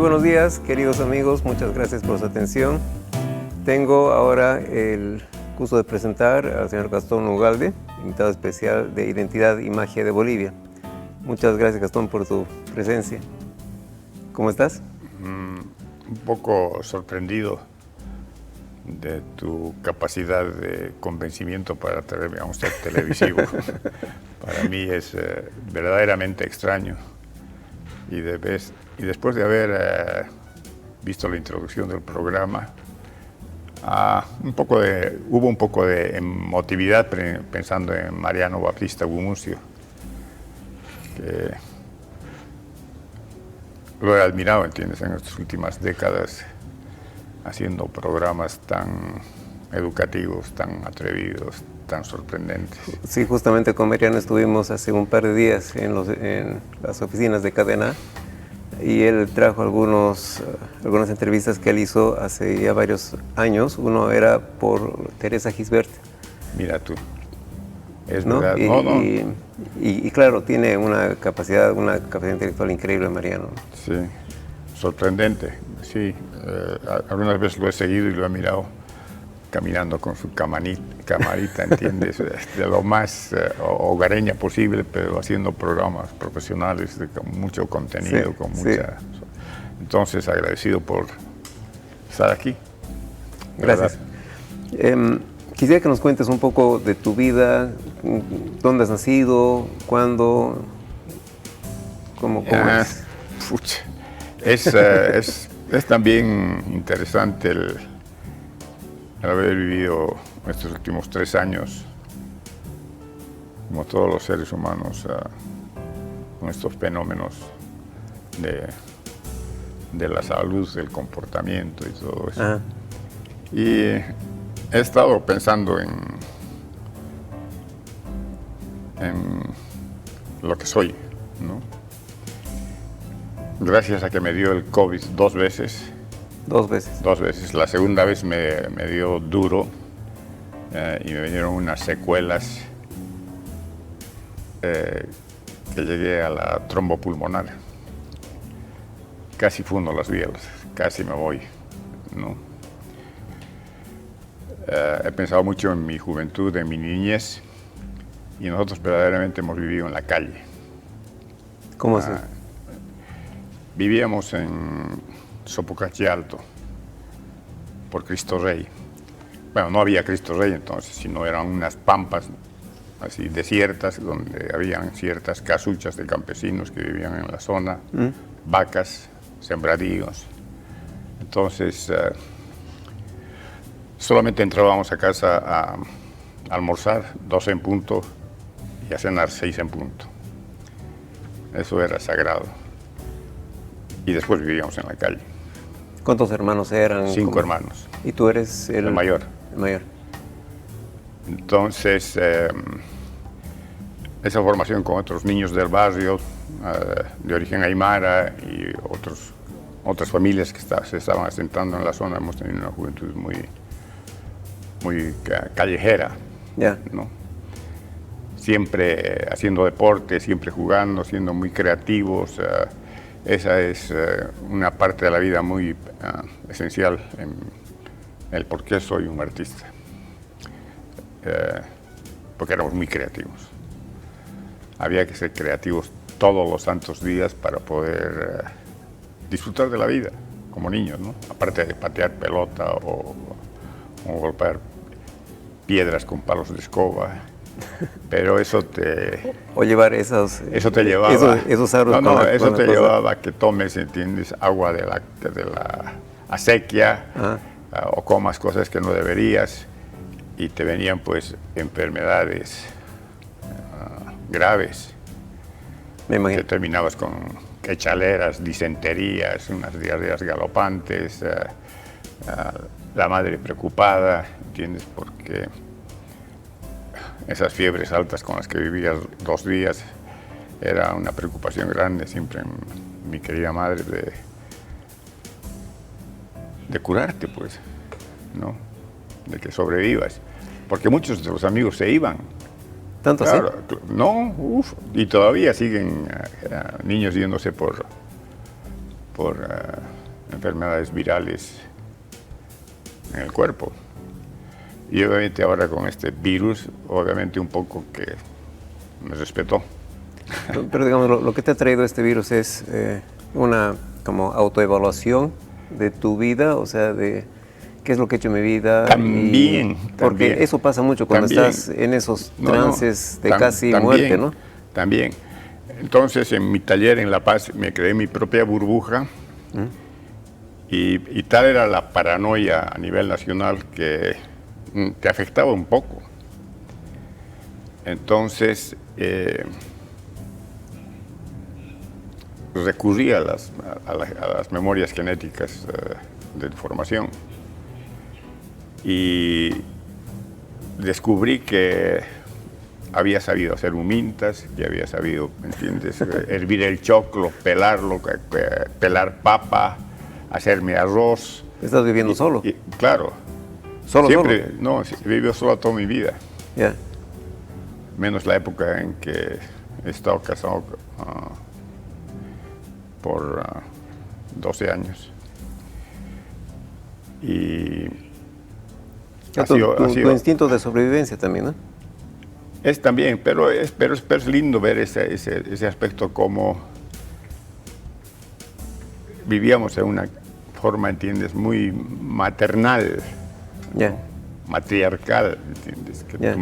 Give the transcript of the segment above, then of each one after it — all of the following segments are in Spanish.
buenos días, queridos amigos, muchas gracias por su atención. Tengo ahora el gusto de presentar al señor Gastón Ugalde, invitado especial de Identidad y Magia de Bolivia. Muchas gracias, Gastón, por tu presencia. ¿Cómo estás? Un poco sorprendido de tu capacidad de convencimiento para traerme a un set televisivo. Para mí es verdaderamente extraño. Y después de haber visto la introducción del programa, hubo un poco de emotividad pensando en Mariano Baptista Gumucio, que lo he admirado, ¿entiendes?, en estas últimas décadas, haciendo programas tan educativos, tan atrevidos, tan sorprendentes. Sí, justamente con Mariano estuvimos hace un par de días en las oficinas de Cadena y él trajo algunas entrevistas que él hizo hace ya varios años. Uno era por Teresa Gisbert. Mira tú, es ¿no? verdad. Y claro, tiene una capacidad intelectual increíble, Mariano. Sí, sorprendente, sí. Algunas veces lo he seguido y lo he mirado caminando con su camarita, ¿entiendes? De lo más hogareña posible, pero haciendo programas profesionales con mucho contenido, sí, con mucha... Sí. Entonces, agradecido por estar aquí. Gracias. Quisiera que nos cuentes un poco de tu vida, dónde has nacido, cuándo, cómo es. Pucha. Es también interesante el haber vivido estos últimos 3 años, como todos los seres humanos, con estos fenómenos de la salud, del comportamiento y todo eso. Ajá. Y he estado pensando en lo que soy, ¿no? Gracias a que me dio el COVID 2 veces. 2 veces. 2 veces. La segunda vez me dio duro y me vinieron unas secuelas que llegué a la trombopulmonar. Casi fundo las vías, casi me voy, ¿no? He pensado mucho en mi juventud, en mi niñez, y nosotros verdaderamente hemos vivido en la calle. ¿Cómo así? Vivíamos en Sopocachi Alto, por Cristo Rey. Bueno, no había Cristo Rey entonces, sino eran unas pampas así desiertas, donde habían ciertas casuchas de campesinos que vivían en la zona, vacas, sembradíos. Entonces, solamente entrábamos a casa a almorzar 12 en punto y a cenar 6 en punto. Eso era sagrado. Y después vivíamos en la calle. ¿Cuántos hermanos eran? 5 hermanos. ¿Y tú eres el mayor? El mayor. Entonces, esa formación con otros niños del barrio, de origen aymara y otras familias que se estaban asentando en la zona, hemos tenido una juventud muy callejera, ¿no? Siempre haciendo deporte, siempre jugando, siendo muy creativos. Esa es una parte de la vida muy esencial en el por qué soy un artista. Porque éramos muy creativos. Había que ser creativos todos los santos días para poder disfrutar de la vida como niños, ¿no? Aparte de patear pelota o golpear piedras con palos de escoba. Pero eso te... O llevar esos... Eso te llevaba... Esos aros eso te llevaba a que tomes, ¿entiendes?, agua de la acequia, o comas cosas que no deberías, y te venían, pues, enfermedades graves. Me imagino. Que terminabas con quechaleras, disenterías, unas diarreas galopantes, la madre preocupada, ¿entiendes?, porque esas fiebres altas con las que vivías 2 días era una preocupación grande siempre en mi querida madre de curarte, pues, ¿no? De que sobrevivas. Porque muchos de los amigos se iban. ¿Tanto claro, así? No, y todavía siguen niños yéndose por enfermedades virales en el cuerpo. Y obviamente ahora con este virus, obviamente un poco que me respetó. Pero digamos, lo que te ha traído este virus es una como autoevaluación de tu vida, o sea, de qué es lo que he hecho en mi vida. También. Porque también, eso pasa mucho cuando también, estás en esos trances de casi también, muerte, ¿no? También. Entonces, en mi taller en La Paz me creé mi propia burbuja y tal era la paranoia a nivel nacional que te afectaba un poco. Entonces, recurrí a las memorias genéticas de información y descubrí que había sabido hacer humintas, que había sabido, ¿me entiendes? Hervir el choclo, pelarlo, pelar papa, hacerme arroz. ¿Estás viviendo solo? Claro. ¿Solo? No, he vivido solo toda mi vida. Ya. Menos la época en que he estado casado por 12 años. Y Tu instinto de sobrevivencia también, ¿no? Es también, pero es lindo ver ese aspecto, como vivíamos en una forma, ¿entiendes?, muy maternal, Ya. matriarcal, ¿entiendes? Que Ya.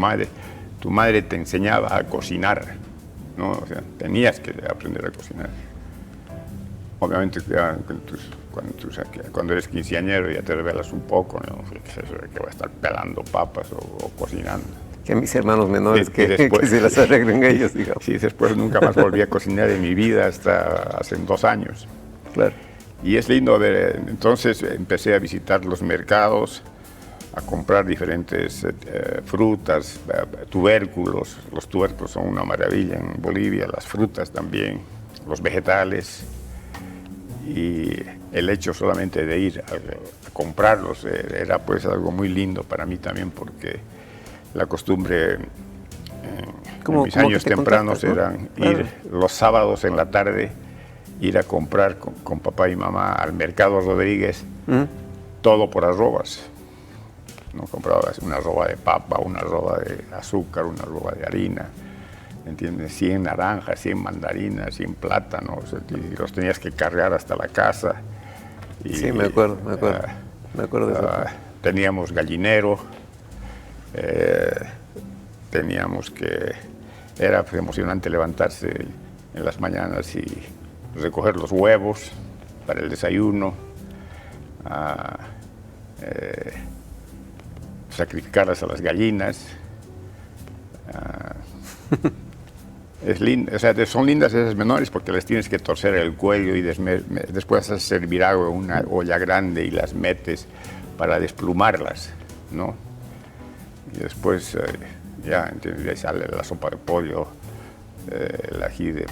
tu madre te enseñaba a cocinar, ¿no? O sea, tenías que aprender a cocinar. Obviamente, ya cuando eres quinceañero ya te revelas un poco, ¿no? Que va a estar pelando papas o cocinando. Que mis hermanos menores, que después, se las arreglen ellos, digamos. Sí, después nunca más volví a cocinar en mi vida hasta hace 2 años. Claro. Y es lindo ver, entonces empecé a visitar los mercados, a comprar diferentes frutas, tubérculos. Los tubérculos son una maravilla en Bolivia, las frutas también, los vegetales. Y el hecho solamente de ir a comprarlos era pues algo muy lindo para mí también, porque la costumbre en mis años tempranos, ¿no?, eran ir los sábados en la tarde, ir a comprar con papá y mamá al mercado Rodríguez, todo por arrobas. ¿No? Comprabas una arroba de papa, una arroba de azúcar, una arroba de harina, ¿entiendes? 100 naranjas, 100 mandarinas, 100 plátanos, y los tenías que cargar hasta la casa. Y, sí, me acuerdo de eso. Teníamos gallinero, teníamos que... Era pues emocionante levantarse en las mañanas y recoger los huevos para el desayuno, sacrificarlas a las gallinas. Es lindo, o sea, son lindas esas menores porque les tienes que torcer el cuello y después haces servir agua en una olla grande y las metes para desplumarlas, ¿no? Y después ya, ¿entiendes?, ahí sale la sopa de pollo, el ají del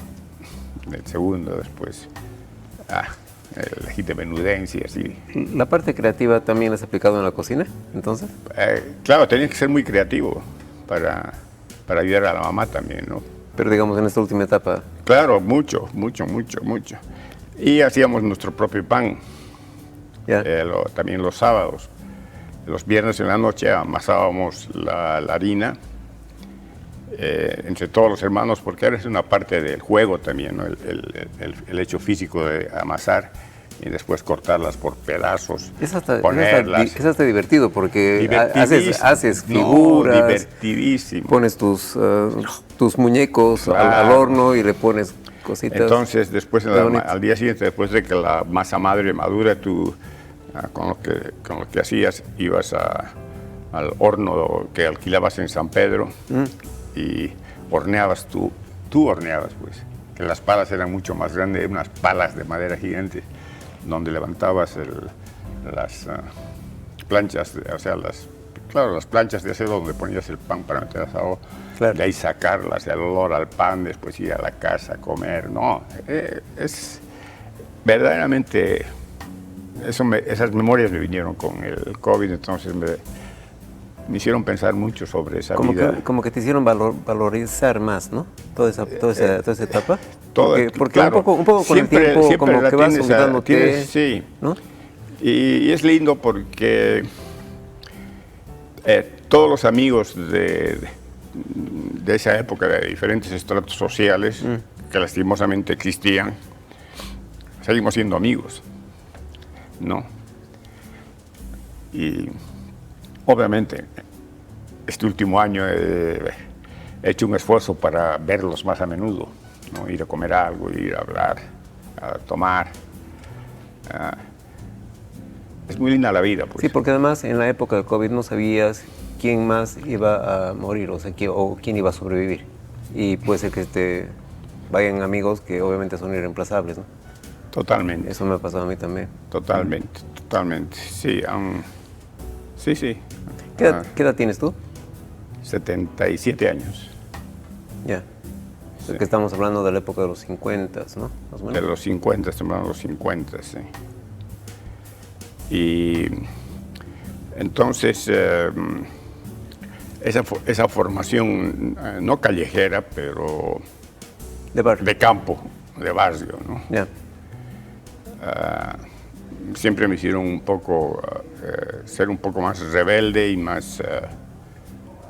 segundo, después el ají de menudencia, así. ¿La parte creativa también la has aplicado en la cocina, entonces? Claro, tenías que ser muy creativo para ayudar a la mamá también, ¿no? Pero digamos en esta última etapa. Claro, mucho. Y hacíamos nuestro propio pan, también los sábados. Los viernes en la noche amasábamos la harina entre todos los hermanos, porque ahora es una parte del juego también, ¿no? El hecho físico de amasar y después cortarlas por pedazos, ponerlas. Es hasta divertido porque haces figuras, no, divertidísimo. Pones tus muñecos al horno y le pones cositas. Entonces, después al día siguiente, después de que la masa madre madura, tú con lo que hacías, ibas al horno que alquilabas en San Pedro y horneabas tú horneabas, pues, que las palas eran mucho más grandes, unas palas de madera gigantes, donde levantabas las planchas, o sea, las planchas de acero donde ponías el pan para meter asado, de ahí sacarlas, el olor al pan, después ir a la casa a comer. No, es verdaderamente, esas memorias me vinieron con el COVID, entonces me hicieron pensar mucho sobre esa vida. Como que te hicieron valorizar más, ¿no? Toda esa etapa. Porque claro, un poco con el tiempo, como que vas olvidándote, sí, ¿no? Y es lindo porque todos los amigos de esa época, de diferentes estratos sociales, que lastimosamente existían, seguimos siendo amigos, ¿no? Y obviamente, este último año he hecho un esfuerzo para verlos más a menudo, ¿no? Ir a comer algo, ir a hablar, a tomar. Es muy linda la vida, pues. Sí, porque además en la época del COVID no sabías quién más iba a morir, o sea, quién iba a sobrevivir. Y puede ser que vayan amigos que obviamente son irreemplazables, ¿no? Totalmente. Eso me ha pasado a mí también. Totalmente, totalmente. Sí, sí. ¿Qué edad tienes tú? 77 años. Ya. Sí. Que estamos hablando de la época de los 50, ¿no? Más o menos. De los 50, estamos hablando de los 50, sí. Y entonces, esa formación, no callejera, pero de campo, de barrio, ¿no? Ya. Siempre me hicieron un poco, ser un poco más rebelde y más...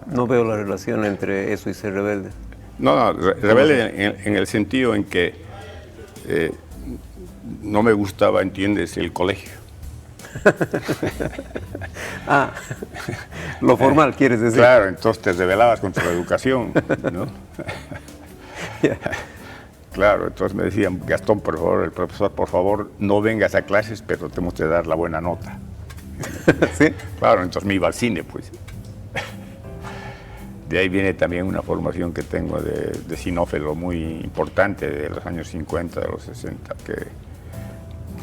No veo la relación entre eso y ser rebelde. No, rebelde en el sentido en que no me gustaba, ¿entiendes?, el colegio. Lo formal, quieres decir. Claro, entonces te rebelabas contra la educación, ¿no? Yeah. Claro, entonces me decían, Gastón, por favor, el profesor, por favor, no vengas a clases, pero tenemos que dar la buena nota. ¿Sí? Claro, entonces me iba al cine, pues. De ahí viene también una formación que tengo de cinófilo muy importante de los años 50, de los 60, que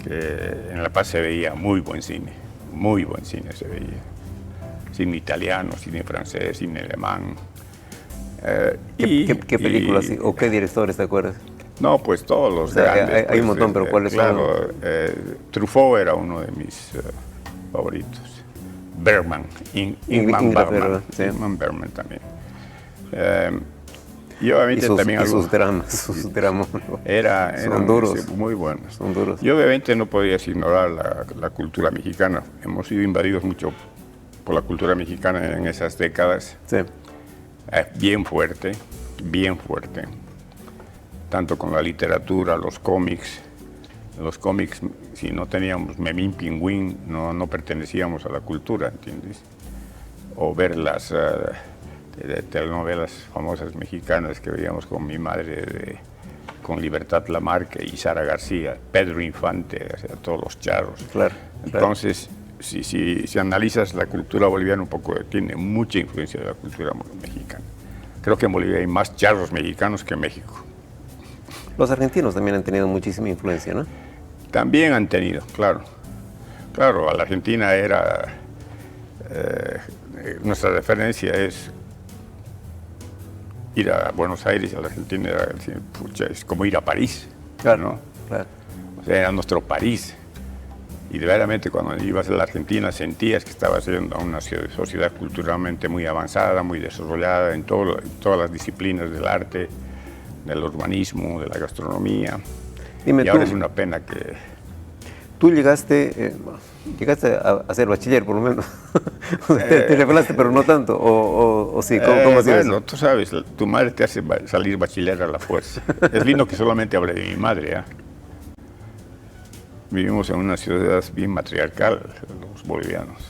en La Paz se veía muy buen cine se veía. Cine italiano, cine francés, cine alemán. ¿Qué películas o qué directores te acuerdas? No, pues todos los grandes. Hay un montón, pero ¿cuáles son? Claro, Truffaut era uno de mis favoritos. Bergman, Ingmar Bergman. Sí. Ingmar Bergman también. Y obviamente también sus dramas, eran duros. Sí, muy buenos. Son duros. Y obviamente no podías ignorar la cultura mexicana. Hemos sido invadidos mucho por la cultura mexicana en esas décadas. Sí. Bien fuerte, tanto con la literatura, los cómics. Los cómics, si no teníamos Memín Pingüín, no pertenecíamos a la cultura, ¿entiendes? O ver las telenovelas famosas mexicanas que veíamos con mi madre, con Libertad Lamarque y Sara García, Pedro Infante, o sea, todos los charros. Claro. Entonces, si analizas la cultura boliviana un poco, tiene mucha influencia de la cultura mexicana. Creo que en Bolivia hay más charros mexicanos que en México. Los argentinos también han tenido muchísima influencia, ¿no? También han tenido, claro. Claro, a la Argentina era... nuestra referencia es ir a Buenos Aires, a la Argentina era, pucha, es como ir a París, claro, ¿no? Claro. O sea, era nuestro París. Y verdaderamente cuando ibas a la Argentina sentías que estabas en una sociedad culturalmente muy avanzada, muy desarrollada en todas las disciplinas del arte, del urbanismo, de la gastronomía. Dime y ahora es una pena que... Tú llegaste a hacer bachiller, por lo menos. Te revelaste, pero no tanto. ¿O sí? ¿Cómo ha sido bueno, eso? tú sabes, tu madre te hace salir bachiller a la fuerza. Es lindo que solamente hable de mi madre, ¿eh? Vivimos en una ciudad bien matriarcal, los bolivianos.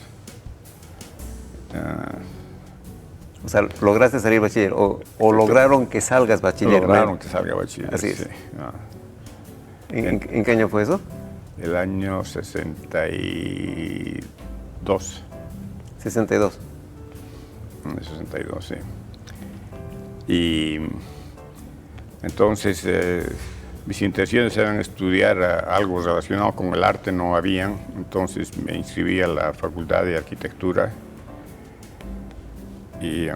O sea, ¿lograste salir bachiller? ¿O lograron que salgas bachiller? Lograron que salga bachiller, Así es. sí. ¿En qué año fue eso? El año 62. 62. 62, sí. Y entonces mis intenciones eran estudiar algo relacionado con el arte, no habían, entonces me inscribí a la Facultad de Arquitectura y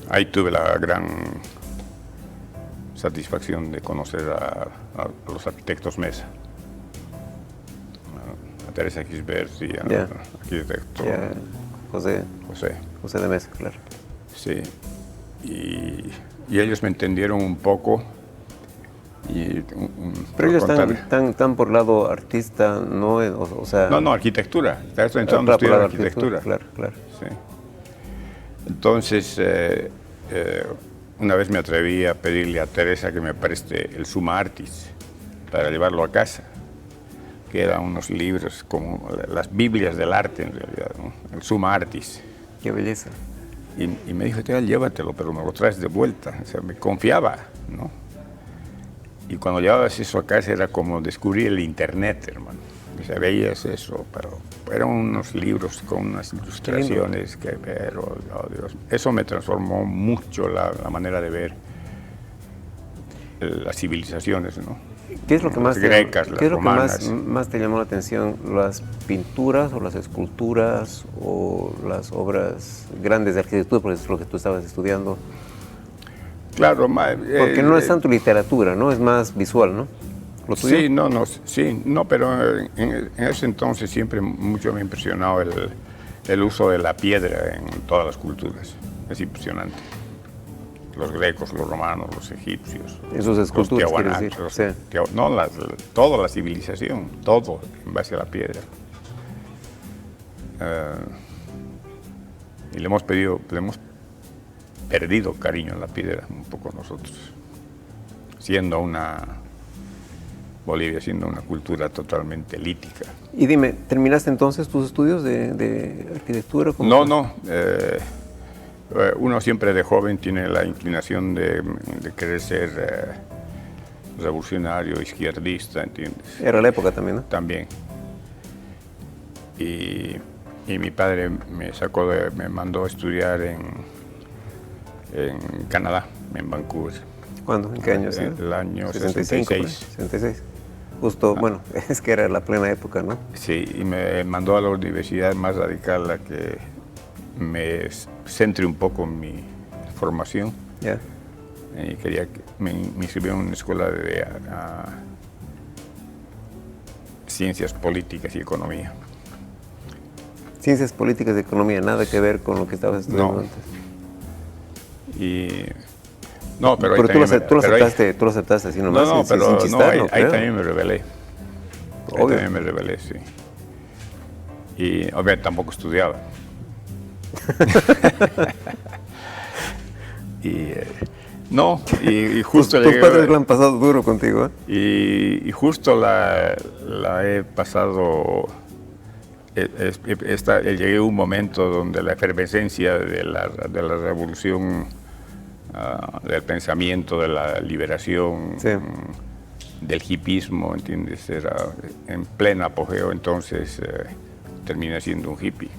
ahí tuve la gran satisfacción de conocer a los arquitectos Mesa. A Teresa Gisbert y al arquitecto José de Mesa, claro. Sí, y ellos me entendieron un poco Y Pero ellos están por lado artista, ¿no? O sea... No, arquitectura. Estoy entrando a estudiar arquitectura. Claro. Sí. Entonces, una vez me atreví a pedirle a Teresa que me preste el Summa Artis para llevarlo a casa, que eran unos libros como las Biblias del arte, en realidad, ¿no? El Summa Artis. Qué belleza. Y me dijo, llévatelo, pero me lo traes de vuelta. O sea, me confiaba, ¿no? Y cuando llevabas eso a casa era como descubrir el internet, hermano. O sea, veías eso, pero eran unos libros con unas ilustraciones pero, oh Dios, eso me transformó mucho la manera de ver las civilizaciones, ¿no? ¿Qué es lo que más grecas, las romanas. Más te llamó la atención? ¿Las pinturas o las esculturas o las obras grandes de arquitectura? Porque es lo que tú estabas estudiando. Claro, porque no es tanto literatura, ¿no? Es más visual, ¿no? ¿Lo tuyo? Sí, pero en ese entonces siempre mucho me ha impresionado el uso de la piedra en todas las culturas. Es impresionante. Los grecos, los romanos, los egipcios. Esos esculturas, quiere decir. Toda la civilización, todo en base a la piedra. Y le hemos perdido cariño en la piedra, un poco nosotros. Bolivia siendo una cultura totalmente lítica. Y dime, ¿terminaste entonces tus estudios de arquitectura? No. Uno siempre de joven tiene la inclinación de querer ser revolucionario, izquierdista, ¿entiendes? Era la época también, ¿no? También. Y mi padre me mandó a estudiar en Canadá, en Vancouver. ¿Cuándo? ¿En qué año? ¿Sí? El año 65, 66. Justo, bueno, es que era la plena época, ¿no? Sí, y me mandó a la universidad más radical, a que me centre un poco en mi formación. Ya. Y quería que me inscribiera en una escuela de ciencias políticas y economía. Ciencias políticas y economía, nada que ver con lo que estabas estudiando antes. Pero tú lo aceptaste así nomás, sin chistar, ahí también me rebelé. Obvio. Ahí también me rebelé, sí. Y obviamente tampoco estudiaba. y justo tus padres lo han pasado duro contigo, ¿eh? Y justo la he pasado. Llegué a un momento donde la efervescencia de la revolución, del pensamiento, de la liberación, sí, del hipismo, ¿entiendes? Era en pleno apogeo, entonces terminé siendo un hippie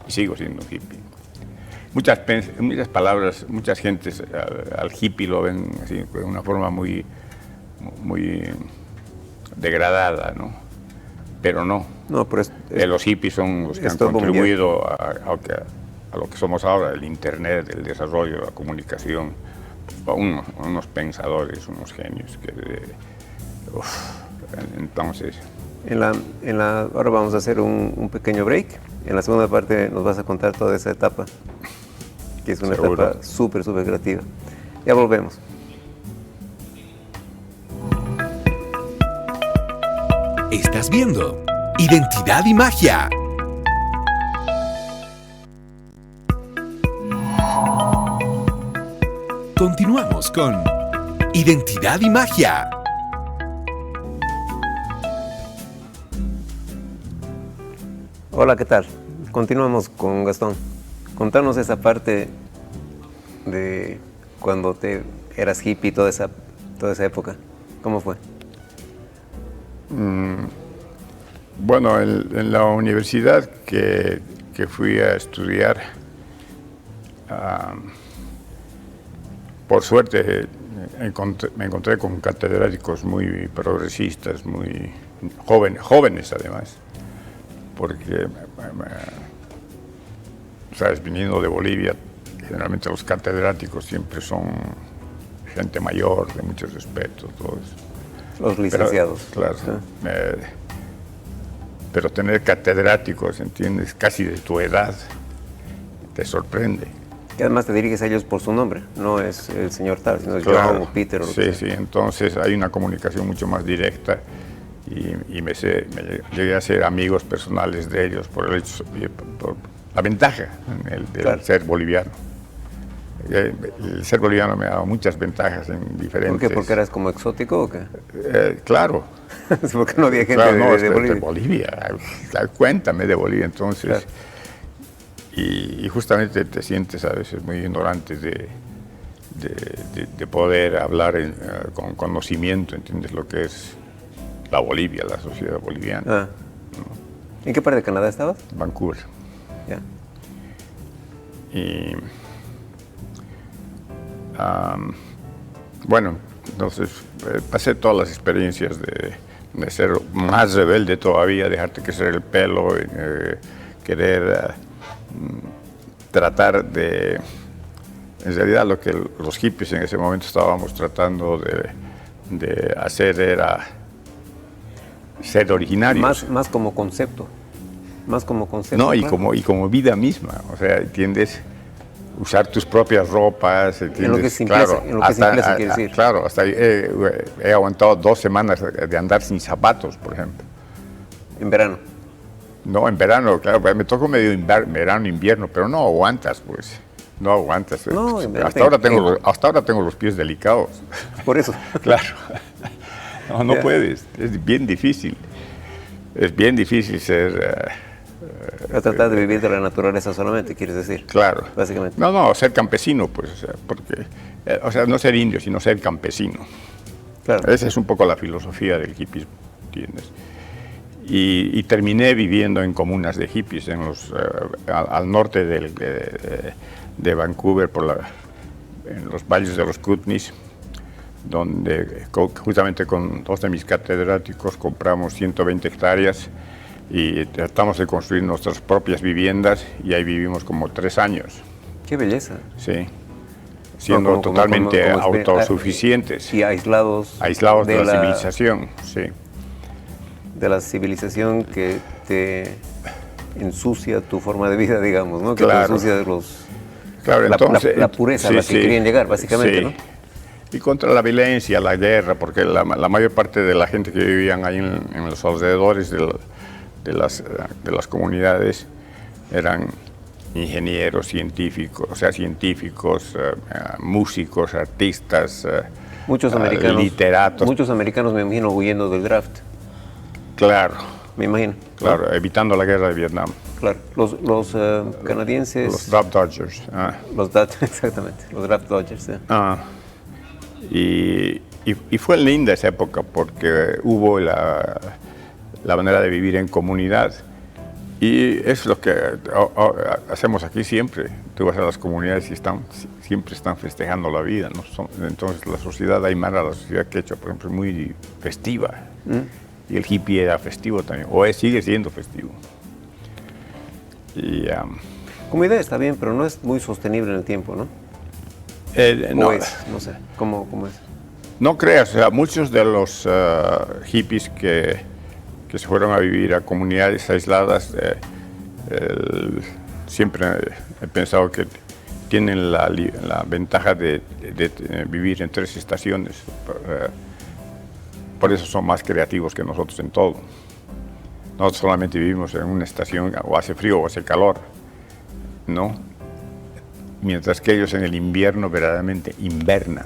y sigo siendo un hippie. Muchas palabras, muchas gentes al hippie lo ven así, de una forma muy degradada, ¿no? Pero no. Los hippies son los que han contribuido a lo que somos ahora, el Internet, el desarrollo, la comunicación, unos pensadores, unos genios. Entonces... Ahora vamos a hacer un pequeño break. En la segunda parte nos vas a contar toda esa etapa, que es una etapa súper creativa. Ya volvemos. Estás viendo Identidad y Magia. Continuamos con Identidad y Magia. Hola, ¿qué tal? Continuamos con Gastón. Contanos esa parte de cuando eras hippie, toda esa época. ¿Cómo fue? Bueno, en la universidad que fui a estudiar, por suerte me encontré con catedráticos muy progresistas, muy jóvenes además, porque, sabes, viniendo de Bolivia, generalmente los catedráticos siempre son gente mayor, de mucho respeto, todos. Los licenciados. Claro. Sí. Pero tener catedráticos, ¿entiendes? Casi de tu edad, te sorprende. Y además te diriges a ellos por su nombre, no es el señor tal, sino es Claro. John o Peter o lo Sí, que sea. sí, entonces hay una comunicación mucho más directa y me llegué a ser amigos personales de ellos por el hecho, por la ventaja del Claro. ser boliviano. El ser boliviano me ha dado muchas ventajas en diferentes... ¿Por qué? ¿Porque eras como exótico o qué? Claro. Porque no había gente Claro, no, de Bolivia. Bolivia. Cuéntame de Bolivia, entonces. Claro. Y justamente te sientes a veces muy ignorante de poder hablar con conocimiento, ¿entiendes? Lo que es la Bolivia, la sociedad boliviana. Ah. ¿En qué parte de Canadá estabas? Vancouver. Ya. Y bueno, entonces pasé todas las experiencias de ser más rebelde todavía, dejarte crecer el pelo, querer tratar de... En realidad lo que los hippies en ese momento estábamos tratando de hacer era ser originarios. Más como concepto. Más como concepto. No, y claro. como vida misma, o sea, ¿entiendes? Usar tus propias ropas, ¿entiendes? En lo que es simpleza, en lo que es simpleza quiere decir. Claro, hasta he aguantado 2 semanas de andar sin zapatos, por ejemplo. En verano. No, en verano, claro, me tocó medio verano, invierno, pero no aguantas, pues. No aguantas. No, en verano, Hasta ahora tengo los pies delicados. Por eso. Claro. No Ya. puedes, es bien difícil. Es bien difícil ser... A tratar de vivir de la naturaleza solamente, quieres decir. Claro. Básicamente. No, ser campesino, pues, o sea, porque, o sea, no ser indio, sino ser campesino. Claro. Esa es un poco la filosofía del hippismo, ¿entiendes? Y terminé viviendo en comunas de hippies al norte de Vancouver, en los valles de los Kootenays, donde justamente con 2 de mis catedráticos compramos 120 hectáreas y tratamos de construir nuestras propias viviendas y ahí vivimos como 3 años, Qué belleza. sí, siendo totalmente autosuficientes, Y aislados. aislados de la civilización, sí. De la civilización que te ensucia tu forma de vida, digamos, ¿no? Que Claro. te ensucia de los... Claro, entonces, la pureza a la que querían llegar, básicamente, sí. ¿no? Y contra la violencia, la guerra, porque la mayor parte de la gente que vivían ahí en los alrededores de las comunidades eran ingenieros, científicos, o sea, científicos, músicos, artistas, Muchos americanos, literatos. Muchos americanos, me imagino, huyendo del draft, Claro, me imagino. claro, evitando la guerra de Vietnam. Claro. Los canadienses... Los Draft Dodgers. Los draft, exactamente, los draft dodgers, sí. Y fue linda esa época porque hubo la manera de vivir en comunidad. Y es lo que hacemos aquí siempre. Tú vas a las comunidades y siempre están festejando la vida, ¿no? Entonces la sociedad aymara, la sociedad quechua, por ejemplo, es muy festiva. Y el hippie era festivo también, sigue siendo festivo. Y, Como idea está bien, pero no es muy sostenible en el tiempo, ¿no? no, No sé, ¿cómo es? no creas, o sea, muchos de los hippies que se fueron a vivir a comunidades aisladas, siempre he pensado que tienen la ventaja de vivir en 3 estaciones. Por eso son más creativos que nosotros en todo. Nosotros solamente vivimos en una estación, o hace frío o hace calor, ¿no? Mientras que ellos en el invierno verdaderamente invernan.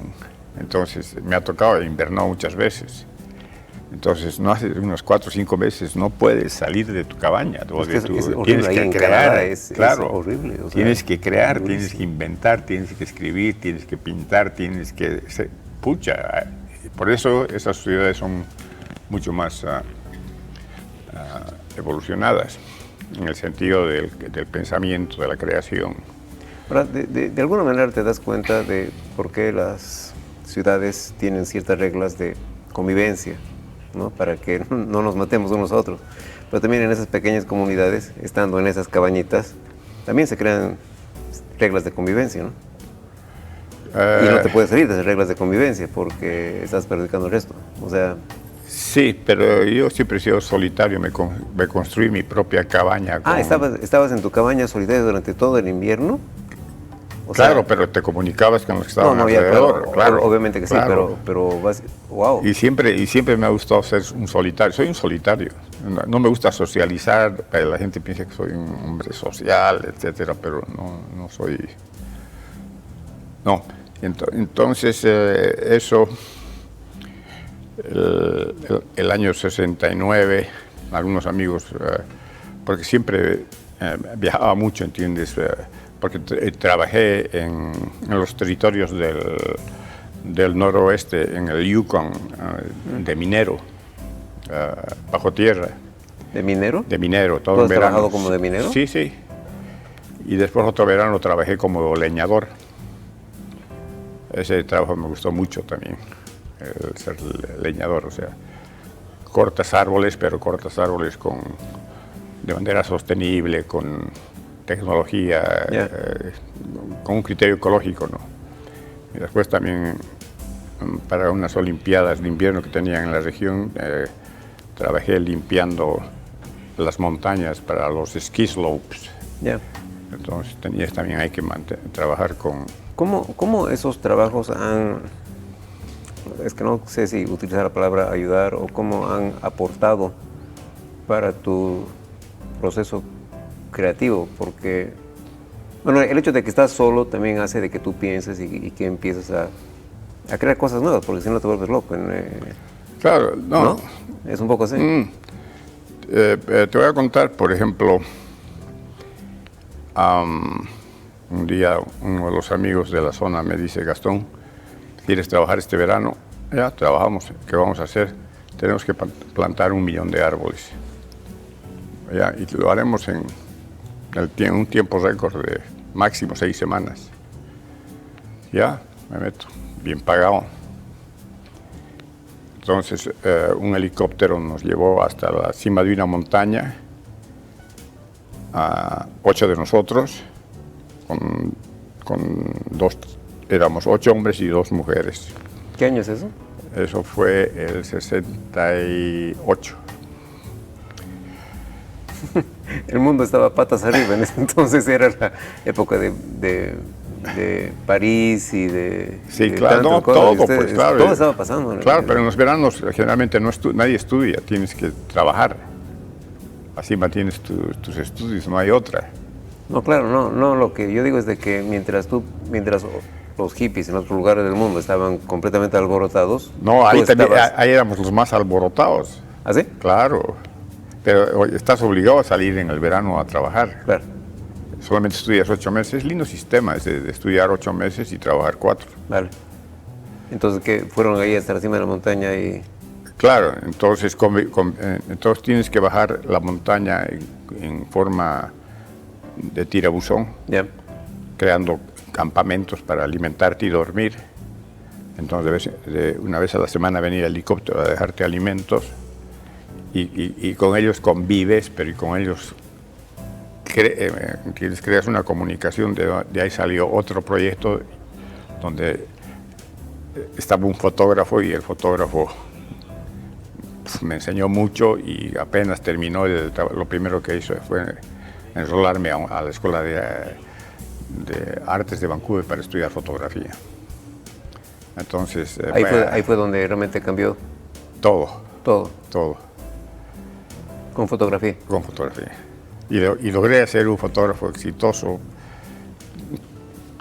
Entonces, me ha tocado invernar muchas veces. Entonces, no hace unos 4 o 5 meses no puedes salir de tu cabaña. Es horrible, Tienes ahí que en crear, Canadá es claro. horrible, o sea, Tienes que crear, durísimo. tienes que inventar, tienes que escribir, tienes que pintar, tienes que... Pucha, por eso esas sociedades son mucho más evolucionadas en el sentido del pensamiento, de la creación. Ahora, de alguna manera te das cuenta de por qué las ciudades tienen ciertas reglas de convivencia, ¿no? Para que no nos matemos unos a otros. Pero también en esas pequeñas comunidades, estando en esas cabañitas, también se crean reglas de convivencia, ¿no? Y no te puedes salir de esas reglas de convivencia porque estás perjudicando el resto. O sea, Sí, pero yo siempre he sido solitario, me construí mi propia cabaña. estabas en tu cabaña solitaria durante todo el invierno. O claro, sea, pero te comunicabas con los que estaban no, ya, alrededor. Claro, obviamente que claro. sí, pero wow. Y siempre me ha gustado ser un solitario. Soy un solitario. No me gusta socializar. La gente piensa que soy un hombre social, etcétera, pero no soy. No. Entonces, eso, el año 69, algunos amigos, porque siempre viajaba mucho, ¿entiendes? Porque trabajé en los territorios del noroeste, en el Yukon, de minero, bajo tierra. ¿De minero? De minero, todo ¿Tú el has verano. trabajado como de minero? Sí, sí. Y después otro verano trabajé como leñador. Ese trabajo me gustó mucho también, el ser leñador, o sea, cortas árboles, pero cortas árboles de manera sostenible, con tecnología, con un criterio ecológico, ¿no? Y después también para unas olimpiadas de invierno que tenían en la región, trabajé limpiando las montañas para los ski slopes. Entonces también hay que trabajar con... ¿Cómo esos trabajos es que no sé si utilizar la palabra ayudar, o cómo han aportado para tu proceso creativo? Porque, bueno, el hecho de que estás solo también hace de que tú pienses y que empieces a crear cosas nuevas, porque si no te vuelves loco. Claro, no. Es un poco así. Te voy a contar, por ejemplo, un día uno de los amigos de la zona me dice: Gastón, ¿quieres trabajar este verano? Ya, trabajamos. ¿Qué vamos a hacer? Tenemos que plantar 1 millón de árboles. Ya, y lo haremos en un tiempo récord de máximo 6 semanas. Ya, me meto, bien pagado. Entonces, un helicóptero nos llevó hasta la cima de una montaña, a 8 de nosotros, éramos 8 hombres y 2 mujeres. ¿Qué año es eso? Eso fue el 68. El mundo estaba patas arriba en ese entonces, era la época de París y de... Sí, de claro, tantas no, cosas. todo, pues claro. Todo estaba pasando. Claro, pero en los veranos generalmente nadie estudia, tienes que trabajar. Así mantienes tus estudios, no hay otra. No, claro, no, lo que yo digo es de que mientras los hippies en otros lugares del mundo estaban completamente alborotados... No, ahí éramos los más alborotados. ¿Ah, sí? Claro, pero estás obligado a salir en el verano a trabajar. Claro. Solamente estudias 8 meses, es lindo sistema ese de estudiar 8 meses y trabajar 4. Vale. Entonces, ¿qué? Fueron ahí hasta la cima de la montaña y... Claro, entonces tienes que bajar la montaña en forma de tirabuzón, creando campamentos para alimentarte y dormir. Entonces, una vez a la semana venía el helicóptero a dejarte alimentos y con ellos convives, pero y con ellos creas una comunicación. De ahí salió otro proyecto donde estaba un fotógrafo y el fotógrafo me enseñó mucho, y apenas terminó lo primero que hizo fue enrolarme a la Escuela de Artes de Vancouver para estudiar fotografía. Entonces... Ahí fue donde realmente cambió todo. Todo. Con fotografía. Con fotografía. Y logré ser un fotógrafo exitoso,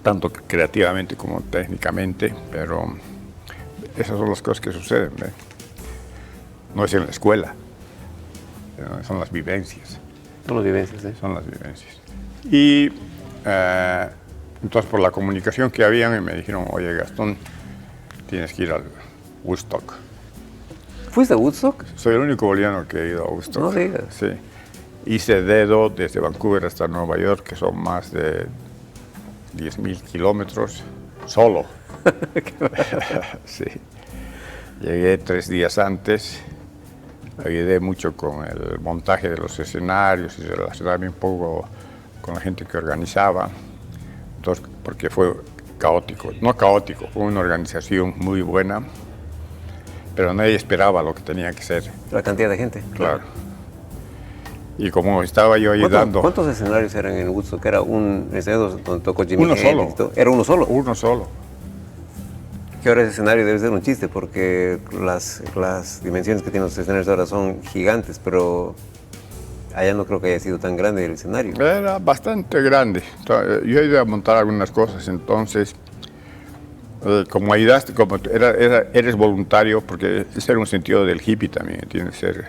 tanto creativamente como técnicamente, pero esas son las cosas que suceden, ¿eh? No es en la escuela, son las vivencias. Son las vivencias, ¿eh? Son las vivencias. Y entonces, por la comunicación que habían, me dijeron: oye, Gastón, tienes que ir al Woodstock. ¿Fuiste a Woodstock? Soy el único boliviano que he ido a Woodstock. No digas. Sí. Hice dedo desde Vancouver hasta Nueva York, que son más de 10,000 kilómetros, solo. Sí. Llegué 3 días antes, ayudé mucho con el montaje de los escenarios y relacionarme un poco con la gente que organizaba. Entonces, porque fue caótico, no caótico, fue una organización muy buena, pero nadie esperaba lo que tenía que ser. La cantidad de gente. Claro. Y como estaba yo ayudando... ¿Cuántos escenarios eran en Woodstock? ¿Era un escenario donde tocó Jimi Uno Hendrix solo. y todo? ¿Era uno solo? Uno solo. Que ahora ese escenario debe ser un chiste porque las dimensiones que tienen los escenarios ahora son gigantes, pero allá no creo que haya sido tan grande el escenario. Era bastante grande. Yo he ido a montar algunas cosas, entonces, como ayudaste, como eres voluntario, porque ese era un sentido del hippie también, tiene que ser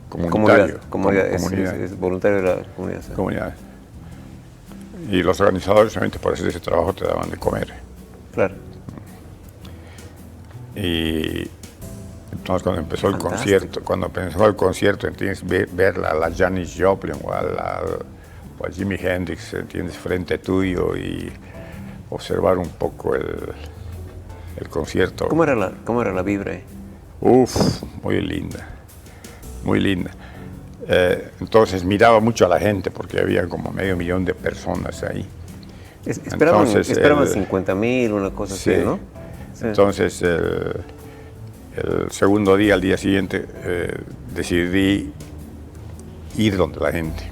comunitario. Comunidad, comunidad. es voluntario de la comunidad. ¿Sí? Comunidad. Y los organizadores, solamente por hacer ese trabajo, te daban de comer. Claro. Y entonces cuando empezó el Fantástico. concierto, entiendes, ver a la Janis Joplin o a Jimi Hendrix, entiendes, frente tuyo y observar un poco el concierto. ¿Cómo era la vibra ahí? Uf, muy linda, muy linda. Entonces miraba mucho a la gente porque había como 500,000 de personas ahí. Esperaban Entonces, 50,000, una cosa Sí. así, ¿no? Sí. Entonces, el segundo día, al día siguiente, decidí ir donde la gente.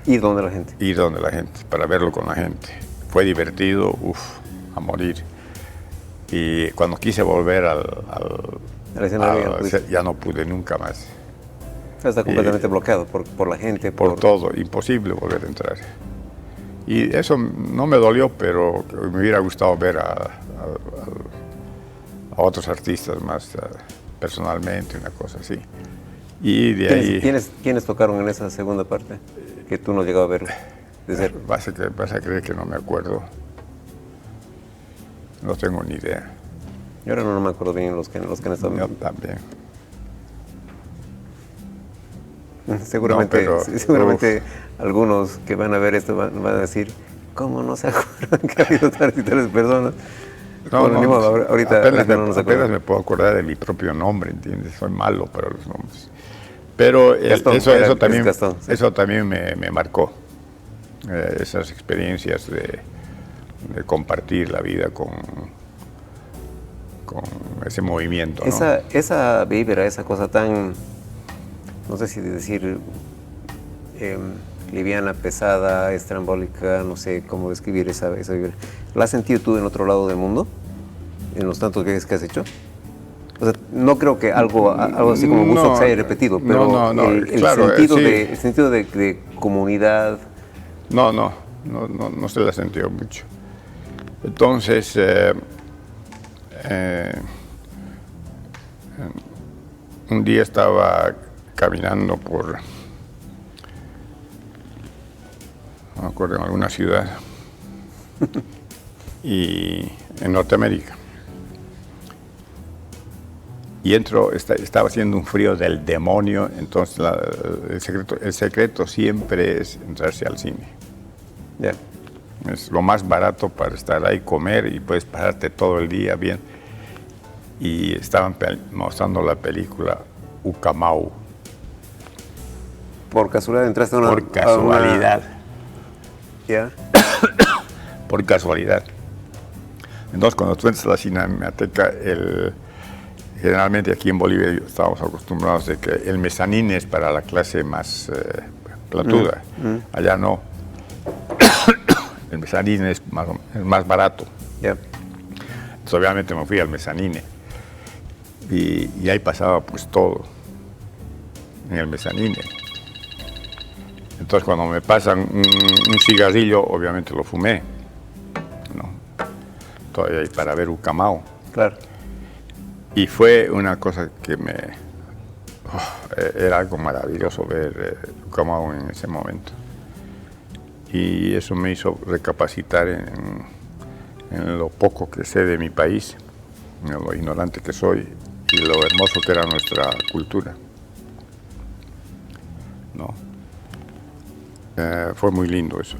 ¿Y dónde la gente? Ir donde la gente, para verlo con la gente. Fue divertido, a morir. Y cuando quise volver El escenario ya no pude nunca más. está completamente bloqueado por la gente. Por todo, imposible volver a entrar. Y eso no me dolió, pero me hubiera gustado ver a otros artistas más personalmente, una cosa así. Y de ahí... ¿Quiénes tocaron en esa segunda parte? Que tú no llegabas a ver de cerca. Vas a creer que no me acuerdo. No tengo ni idea. Yo ahora no me acuerdo bien los que han estado. Yo también. Seguramente, No, pero, seguramente algunos que van a ver esto van a decir, ¿cómo no se acuerdan que ha habido tales y tales personas? Bueno, ni modo, ahorita apenas no nos acordamos. me puedo acordar de mi propio nombre, ¿entiendes? Soy malo para los nombres. Pero Gastón, era Gastón, sí. eso también me marcó. Esas experiencias de compartir la vida con ese movimiento, ¿no? Esa vibra, esa cosa tan, no sé si decir, liviana, pesada, estrambólica, no sé cómo describir esa vibra. ¿La has sentido tú en otro lado del mundo? En los tantos viajes que has hecho. O sea, no creo que algo así como Woodstock se haya repetido, pero claro, el sentido de comunidad. No se la sentido mucho. Entonces, un día estaba caminando no me acuerdo, en alguna ciudad, y en Norteamérica. Y estaba haciendo un frío del demonio, entonces el secreto siempre es entrarse al cine. Ya. Es lo más barato para estar ahí, comer y puedes pasarte todo el día bien. Y estaban mostrando la película Ucamau. Por casualidad entraste a una... Por casualidad. ¿Ya? Por casualidad. Entonces, cuando tú entras a la Cinemateca, generalmente aquí en Bolivia estábamos acostumbrados de que el mezanín es para la clase más platuda. Allá no. El mezanín es más barato. Ya. Entonces, obviamente me fui al mezanine. Y ahí pasaba pues todo en el mezanine. Entonces cuando me pasan un cigarrillo, obviamente lo fumé, ¿no? Todavía ahí para ver Ucamau. Claro. Y fue una cosa que era algo maravilloso ver Ucamau en ese momento. Y eso me hizo recapacitar en lo poco que sé de mi país, en lo ignorante que soy y lo hermoso que era nuestra cultura, ¿no? Fue muy lindo eso.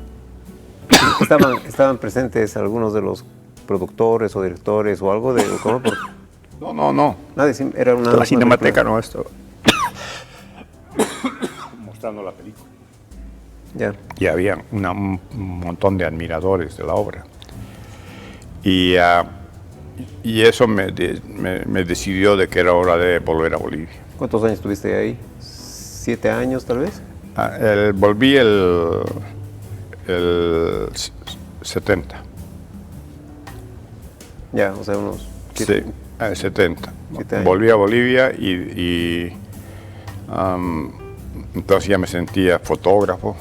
¿Estaban presentes algunos de los productores o directores o algo de cómo? No. Nadie, era una... La Cinemateca no, esto. Mostrando la película. Ya. Y había un montón de admiradores de la obra. Y eso me decidió de que era hora de volver a Bolivia. ¿Cuántos años estuviste ahí? 7 años tal vez. Volví el 70. Ya, o sea, unos... Sí, 70. 7 años. Volví a Bolivia y entonces ya me sentía fotógrafo.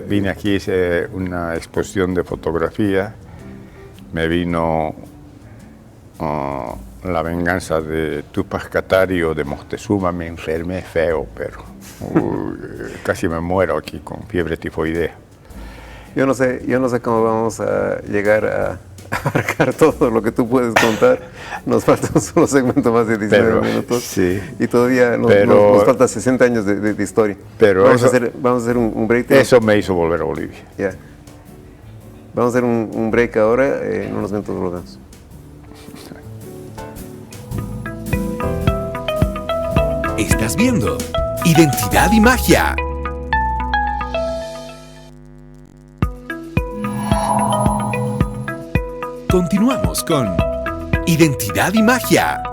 Vine aquí, hice una exposición de fotografía. Me vino La venganza de Túpac Katari o de Moctezuma. Me enfermé feo, pero casi me muero aquí con fiebre tifoidea. Yo no sé cómo vamos a llegar a abarcar todo lo que tú puedes contar. Nos falta un solo segmento más de 19 minutos. Sí. Y todavía nos falta 60 años de historia. Pero vamos a hacer un break. Eso me hizo volver a Bolivia. Ya. Vamos a hacer un break ahora. En unos minutos volvemos. Estás viendo Identidad y Magia. Continuamos con Identidad y Magia.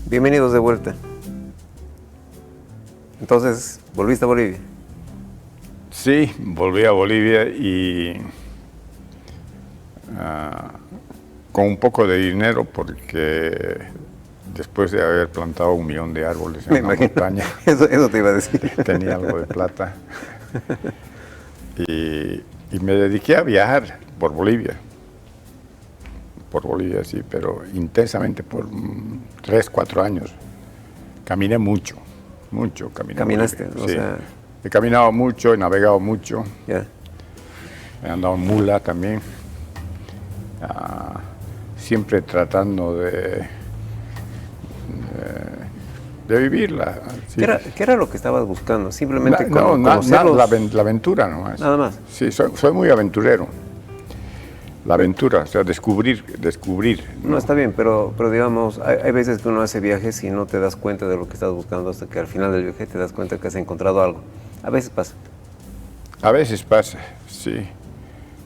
Bienvenidos de vuelta. Entonces, ¿volviste a Bolivia? Sí, volví a Bolivia y con un poco de dinero porque después de haber plantado 1 millón de árboles en la montaña, eso te iba a decir. tenía algo de plata. Y me dediqué a viajar por Bolivia, sí, pero intensamente por 3, 4 años. Caminé mucho. ¿Caminaste? Sí. O sea... He caminado mucho, he navegado mucho. Yeah. He andado en mula también. Siempre tratando de vivirla. Sí. ¿Qué era lo que estabas buscando? Simplemente la aventura nomás. Nada más. Sí, soy muy aventurero. La aventura, o sea, descubrir. No, está bien, pero digamos, hay veces que uno hace viajes y no te das cuenta de lo que estás buscando hasta que al final del viaje te das cuenta que has encontrado algo. A veces pasa. A veces pasa, sí.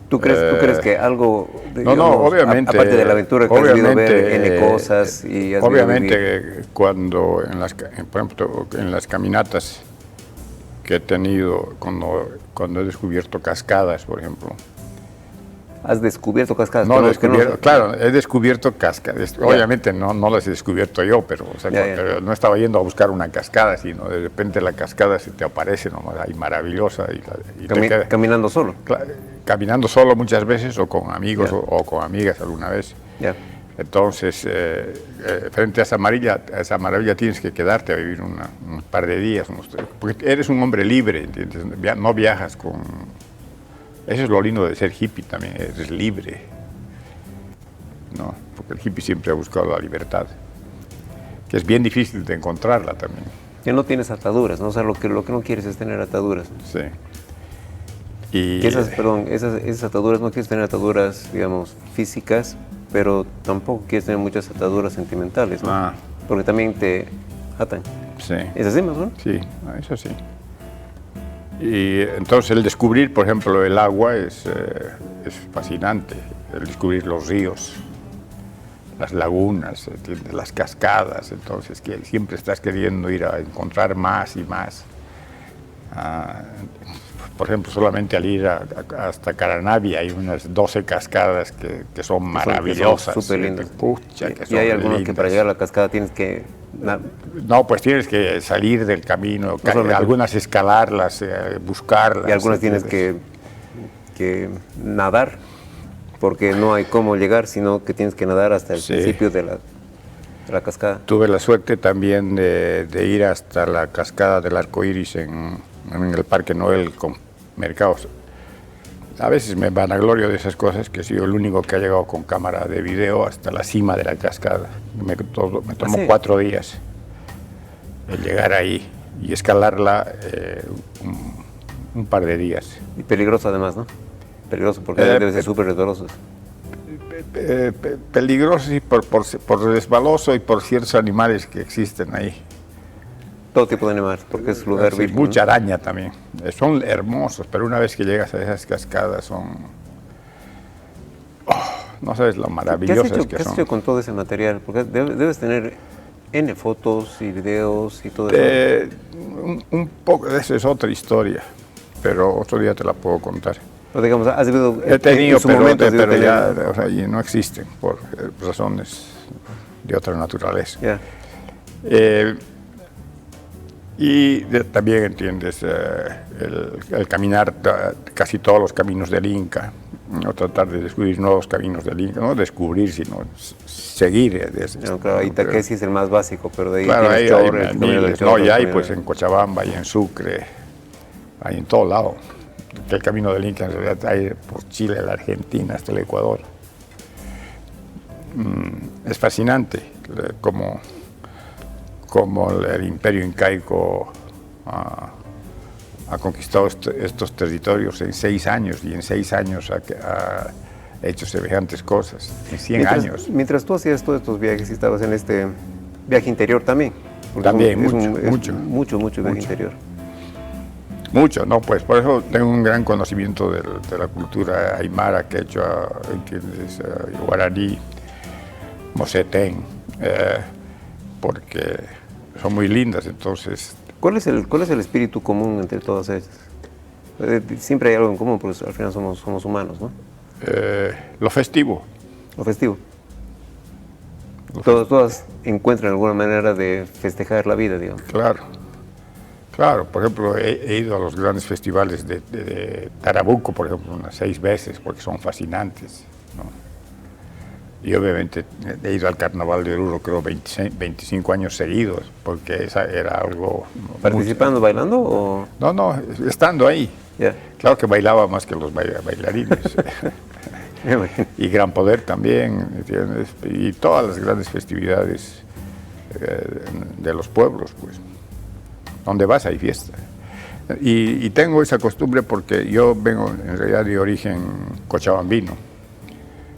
¿Tú crees que algo, digamos, obviamente, aparte de la aventura que has debido ver N cosas y has obviamente cuando, por ejemplo, en las caminatas que he tenido, cuando he descubierto cascadas, por ejemplo. ¿Has descubierto cascadas? Claro, he descubierto cascadas. Obviamente no las he descubierto yo, pero no estaba yendo a buscar una cascada, sino de repente la cascada se te aparece nomás ahí maravillosa. ¿Caminando solo? Caminando solo muchas veces, o con amigos o con amigas alguna vez. Entonces, frente a esa maravilla tienes que quedarte a vivir un par de días, porque eres un hombre libre, ¿entiendes? No viajas con... Eso es lo lindo de ser hippie también, eres libre, ¿no? Porque el hippie siempre ha buscado la libertad, que es bien difícil de encontrarla también. Que no tienes ataduras, ¿no? O sea, lo que no quieres es tener ataduras. Sí. Y esas ataduras, no quieres tener ataduras, digamos, físicas, pero tampoco quieres tener muchas ataduras sentimentales, ¿no? Porque también te atan. Sí. ¿Es así más, no? Sí, eso sí. Y entonces el descubrir, por ejemplo, el agua es fascinante, el descubrir los ríos, las lagunas, las cascadas, entonces que siempre estás queriendo ir a encontrar más y más. Por ejemplo, solamente al ir hasta Caranavi hay unas 12 cascadas que son maravillosas. Son súper lindas. Y hay algunas que para llegar a la cascada tienes que... No, pues tienes que salir del camino, algunas escalarlas, buscarlas. Y algunas tienes que nadar, porque no hay cómo llegar, sino que tienes que nadar hasta el principio de la cascada. Tuve la suerte también de ir hasta la cascada del arco iris en el Parque Noel con mercados. A veces me vanaglorio de esas cosas, que he sido el único que ha llegado con cámara de video hasta la cima de la cascada. Me tomó 4 días el llegar ahí y escalarla un par de días. Y peligroso además, ¿no? Peligroso porque debe ser súper resbaloso. Peligroso y por resbaloso y por ciertos animales que existen ahí. Todo tipo de animales, porque es lugar virgen. Mucha araña también. Son hermosos, pero una vez que llegas a esas cascadas no sabes lo ¿Qué has maravillosas hecho, que qué has son. hecho con todo ese material? Porque debes tener N fotos y videos y todo eso. Un poco de eso es otra historia, pero otro día te la puedo contar. O digamos, has debido, He tenido, en su momento has debido pero ya tener- o sea, y no existen por razones de otra naturaleza. Ya. También entiendes el caminar casi todos los caminos del Inca, ¿no? Tratar de descubrir nuevos caminos del Inca, no descubrir, sino seguir. No, claro, Itaquesi es el más básico, pero de ahí Claro, tienes hay Chorro, el camino del miles, Chorro, no, y el hay camino pues del- en Cochabamba, y en Sucre, hay en todo lado. Que el camino del Inca en realidad hay por Chile, la Argentina, hasta el Ecuador. Es fascinante como el imperio incaico ha conquistado estos territorios en 6 años, y en 6 años ha hecho semejantes cosas, en 100 años. Mientras tú hacías todos estos viajes y estabas en este viaje interior también. Porque También, mucho viaje interior. Mucho, ¿no? Pues por eso tengo un gran conocimiento de la cultura aymara, quechua, ¿entiendes? Guaraní, mosetén, porque son muy lindas, entonces. ¿Cuál es el espíritu común entre todas ellas? Siempre hay algo en común, porque al final somos humanos, ¿no? Lo festivo. Lo festivo. Todas encuentran alguna manera de festejar la vida, digamos. Claro, por ejemplo, he ido a los grandes festivales de Tarabuco, por ejemplo, unas 6 veces, porque son fascinantes, ¿no? Y obviamente he ido al Carnaval de Oruro, creo, 25 años seguidos, porque esa era algo. ¿Participando, bailando o...? No, estando ahí. Ya. Claro que bailaba más que los bailarines. Me imagino. Y Gran Poder también, ¿entiendes? Y todas las grandes festividades de los pueblos, pues. Donde vas hay fiesta. Y tengo esa costumbre porque yo vengo en realidad de origen cochabambino.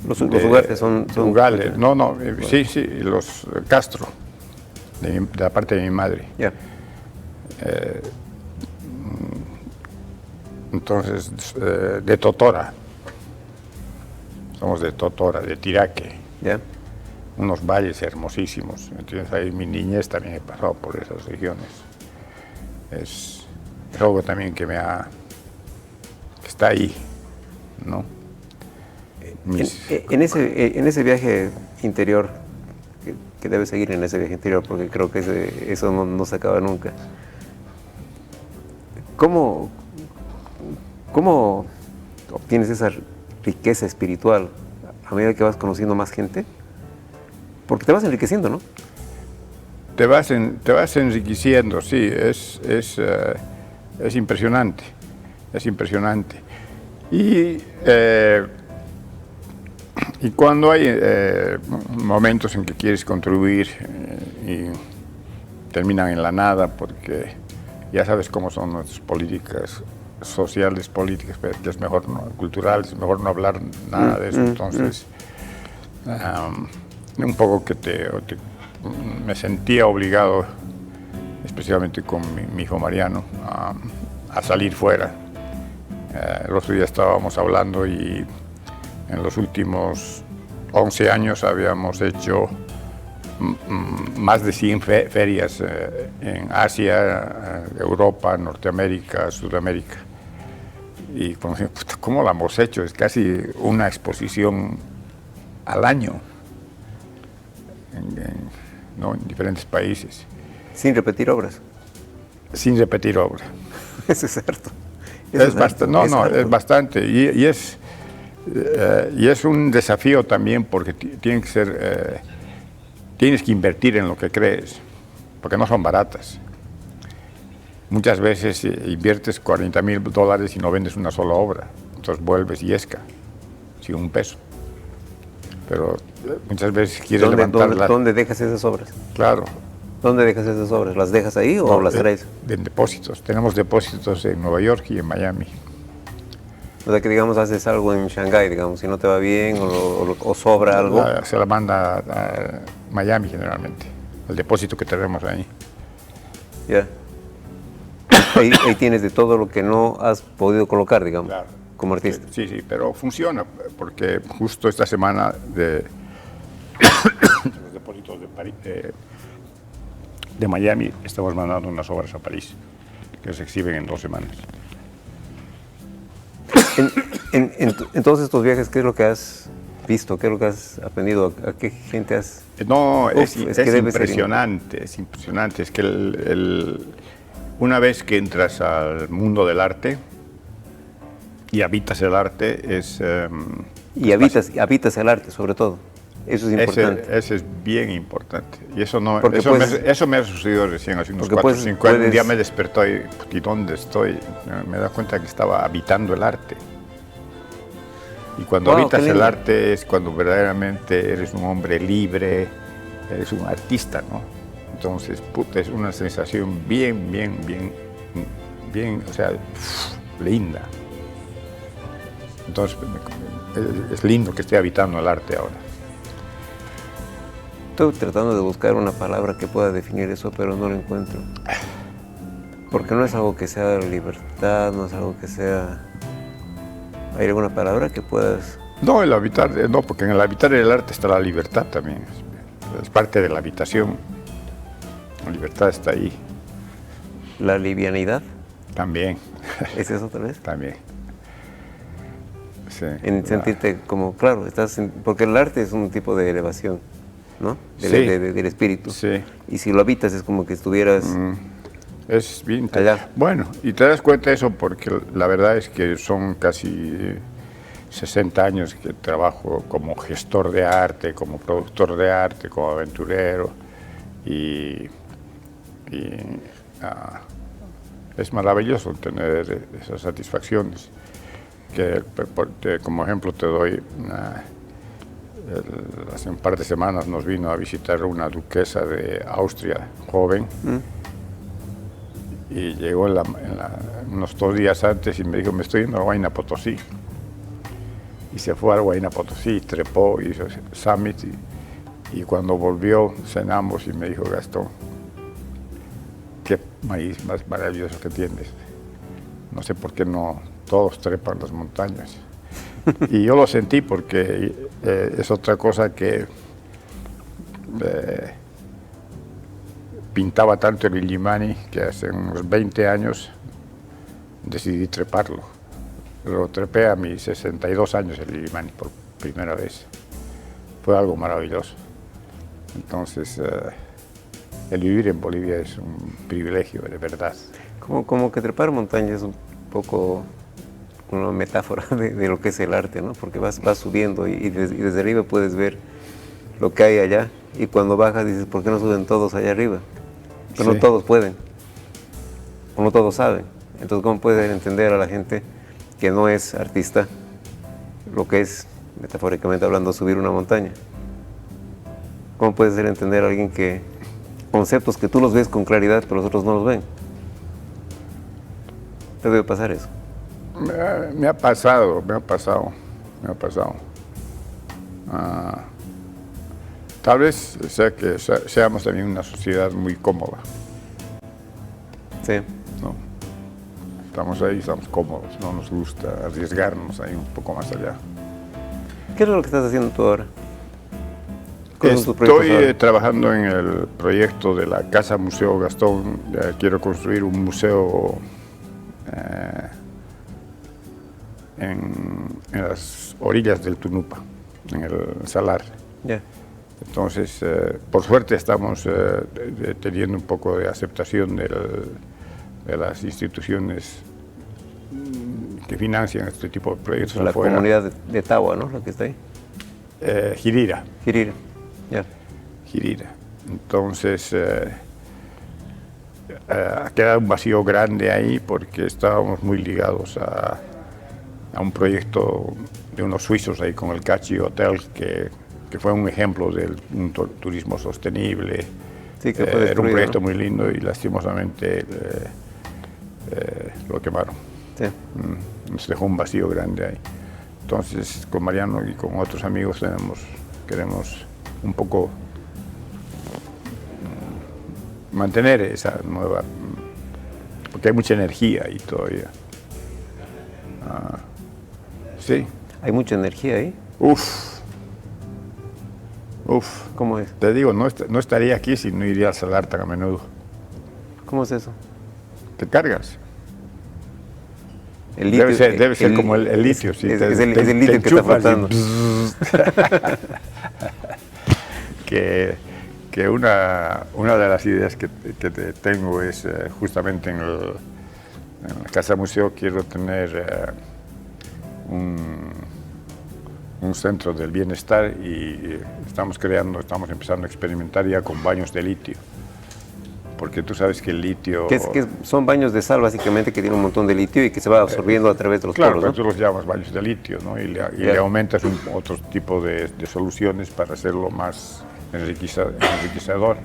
Los Ugarte son... Ugales, sí, los Castro, de la parte de mi madre. Ya. Entonces, de Totora. Somos de Totora, de Tiraque. Ya. Unos valles hermosísimos, ¿entiendes? Ahí mi niñez también he pasado por esas regiones. Es algo también que está ahí, ¿no? En ese viaje interior, que debes seguir en ese viaje interior, porque creo que eso no se acaba nunca. ¿Cómo obtienes esa riqueza espiritual a medida que vas conociendo más gente? Porque te vas enriqueciendo, ¿no? Te vas enriqueciendo, sí, es impresionante, es impresionante. Y cuando hay momentos en que quieres contribuir y terminan en la nada, porque ya sabes cómo son nuestras políticas sociales, políticas, que es mejor culturales, es mejor no hablar nada de eso, entonces un poco que me sentía obligado, especialmente con mi hijo Mariano, a salir fuera. El otro día estábamos hablando y en los últimos 11 años habíamos hecho más de 100 ferias en Asia, Europa, Norteamérica, Sudamérica. Y ¿cómo la hemos hecho? Es casi una exposición al año en diferentes países. Sin repetir obras. Sin repetir obra. Eso es cierto. Es bastante. Y es un desafío también porque tienes que invertir en lo que crees, porque no son baratas. Muchas veces inviertes $40,000 y no vendes una sola obra, entonces vuelves y esca, sin un peso. Pero muchas veces quieres levantarla. ¿Dónde dejas esas obras? Claro. ¿Dónde dejas esas obras? ¿Las dejas ahí o las traes? En depósitos. Tenemos depósitos en Nueva York y en Miami. O sea que, digamos, haces algo en Shanghái, digamos, si no te va bien o sobra algo. Se la manda a Miami generalmente, el depósito que tenemos ahí. Ya. Ahí tienes de todo lo que no has podido colocar, digamos. Claro. como artista. Sí, pero funciona, porque justo esta semana de los depósitos de Miami estamos mandando unas obras a París, que se exhiben en 2 semanas. En todos estos viajes, ¿qué es lo que has visto? ¿Qué es lo que has aprendido? ¿A qué gente has...? No, es que debe impresionante, es impresionante. Es que una vez que entras al mundo del arte y habitas el arte, Y habitas el arte, sobre todo. Eso es importante. Ese es bien importante. Y eso me ha sucedido recién, hace unos porque 4 o 5 años. Un día me despertó y ¿dónde estoy? Me da cuenta que estaba habitando el arte. Y cuando habitas el arte es cuando verdaderamente eres un hombre libre, eres un artista, ¿no? Entonces, es una sensación bien, o sea, linda. Entonces, es lindo que esté habitando el arte ahora. Estoy tratando de buscar una palabra que pueda definir eso, pero no lo encuentro. Porque no es algo que sea libertad, no es algo que sea... ¿Hay alguna palabra que puedas...? No, porque en el habitar el arte está la libertad también. Es parte de la habitación. La libertad está ahí. ¿La livianidad? También. ¿Es eso tal vez? También. Sí. En sentirte como, claro, porque el arte es un tipo de elevación, ¿no? Del espíritu. Sí. Y si lo habitas es como que estuvieras... Es bien allá. Bueno, y te das cuenta de eso porque la verdad es que son casi 60 años que trabajo como gestor de arte, como productor de arte, como aventurero, y es maravilloso tener esas satisfacciones. Como ejemplo te doy, hace un par de semanas nos vino a visitar una duquesa de Austria, joven, y llegó unos 2 días antes y me dijo, me estoy yendo a Huayna Potosí. Y se fue a Huayna Potosí, trepó, hizo summit, y cuando volvió cenamos y me dijo, Gastón, qué maíz más maravilloso que tienes. No sé por qué no todos trepan las montañas. Y yo lo sentí porque es otra cosa que pintaba tanto el Illimani que hace unos 20 años decidí treparlo. Lo trepé a mis 62 años el Illimani por primera vez. Fue algo maravilloso. Entonces, el vivir en Bolivia es un privilegio, de verdad. Como que trepar montañas es un poco una metáfora de lo que es el arte, ¿no? Porque vas subiendo y desde arriba puedes ver lo que hay allá. Y cuando bajas dices, ¿por qué no suben todos allá arriba? Pero sí. No todos pueden, o no todos saben. Entonces, ¿cómo puedes entender a la gente que no es artista lo que es, metafóricamente hablando, subir una montaña? ¿Cómo puedes hacer entender a alguien que conceptos que tú los ves con claridad, pero los otros no los ven? ¿Te debe pasar eso? Me ha pasado. Tal vez sea que seamos también una sociedad muy cómoda. Sí. ¿No? Estamos ahí, estamos cómodos, no nos gusta arriesgarnos ahí un poco más allá. ¿Qué es lo que estás haciendo tú ahora? Estoy trabajando en el proyecto de la Casa Museo Gastón. Quiero construir un museo en las orillas del Tunupa, en el Salar. Yeah. Entonces, por suerte estamos teniendo un poco de aceptación de las instituciones que financian este tipo de proyectos. La comunidad de Tawa, ¿no? La que está ahí. Jirira. Jirira, ya. Jirira. Entonces, ha quedado un vacío grande ahí porque estábamos muy ligados a un proyecto de unos suizos ahí con el Cachi Hotel que fue un ejemplo de un turismo sostenible. Sí, que fue era un proyecto, ¿no?, muy lindo y lastimosamente lo quemaron. Sí. Nos dejó un vacío grande ahí. Entonces, con Mariano y con otros amigos queremos un poco mantener esa nueva, porque hay mucha energía ahí todavía. Sí. ¿Hay mucha energía ahí? Uf. ¿Cómo es? Te digo, no estaría aquí si no iría al salar tan a menudo. ¿Cómo es eso? Te cargas. El litio, debe ser como el litio. Sí, es el litio que está flotando. Que una de las ideas que tengo es justamente en la Casa Museo quiero tener un centro del bienestar y estamos empezando a experimentar ya con baños de litio. Porque tú sabes que el litio... Que son baños de sal básicamente que tienen un montón de litio y que se va absorbiendo a través de los claro, poros, ¿no? tú los llamas baños de litio, ¿no? Y le aumentas otro tipo de soluciones para hacerlo más enriquecedor.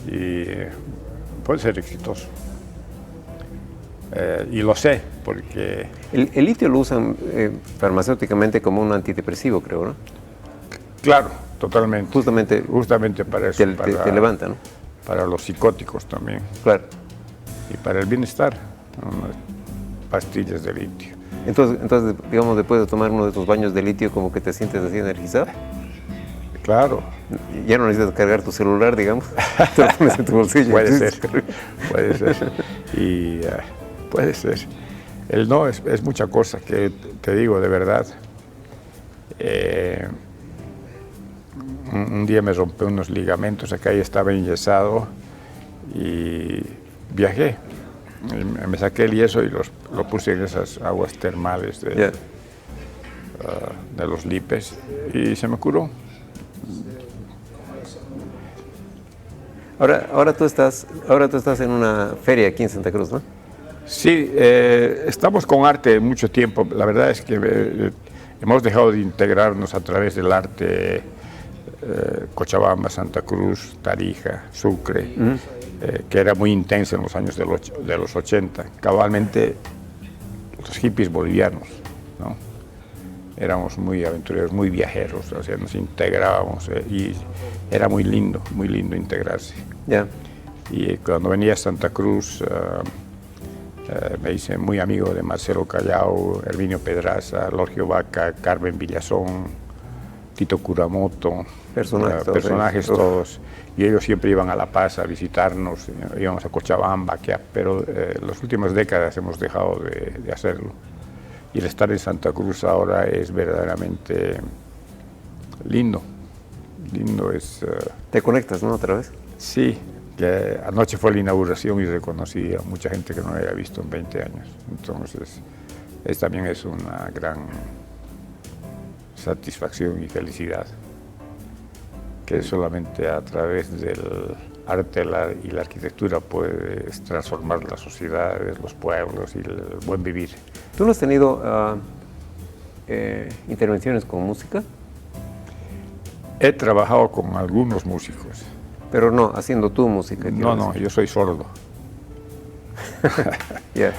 Y puede ser exitoso. Y lo sé, porque... El litio lo usan farmacéuticamente como un antidepresivo, creo, ¿no? Claro, totalmente. Justamente para eso. te levanta, ¿no? Para los psicóticos también. Claro. Y para el bienestar, unas pastillas de litio. Entonces, digamos, después de tomar uno de estos baños de litio, como que te sientes así energizado. Claro. Ya no necesitas cargar tu celular, digamos. Te lo pones en tu bolsillo. Puede ser. Y puede ser. Es mucha cosa que te digo, de verdad. Un día me rompí unos ligamentos acá y estaba enyesado y viajé. Y me saqué el yeso y lo puse en esas aguas termales de los Lipes y se me curó. Ahora tú estás en una feria aquí en Santa Cruz, ¿no? Sí, estamos con arte mucho tiempo. La verdad es que hemos dejado de integrarnos a través del arte. Cochabamba, Santa Cruz, Tarija, Sucre, que era muy intensa en los años de los 80. Cabalmente los hippies bolivianos, ¿no? Éramos muy aventureros, muy viajeros, o sea, nos integrábamos y era muy lindo integrarse. Yeah. Y cuando venía a Santa Cruz, me hice muy amigo de Marcelo Callao, Herminio Pedraza, Lorgio Vaca, Carmen Villazón, Tito Curamoto, personajes todos. Y ellos siempre iban a La Paz a visitarnos, íbamos a Cochabamba, pero en las últimas décadas hemos dejado de hacerlo. Y el estar en Santa Cruz ahora es verdaderamente lindo. Lindo es... ¿Te conectas, no, otra vez? Sí, que anoche fue la inauguración y reconocí a mucha gente que no había visto en 20 años. Entonces, también es una gran satisfacción y felicidad, que solamente a través del arte y la arquitectura puedes transformar las sociedades, los pueblos y el buen vivir. ¿Tú no has tenido intervenciones con música? He trabajado con algunos músicos. Pero no, haciendo tu música. No, yo soy sordo. Yeah.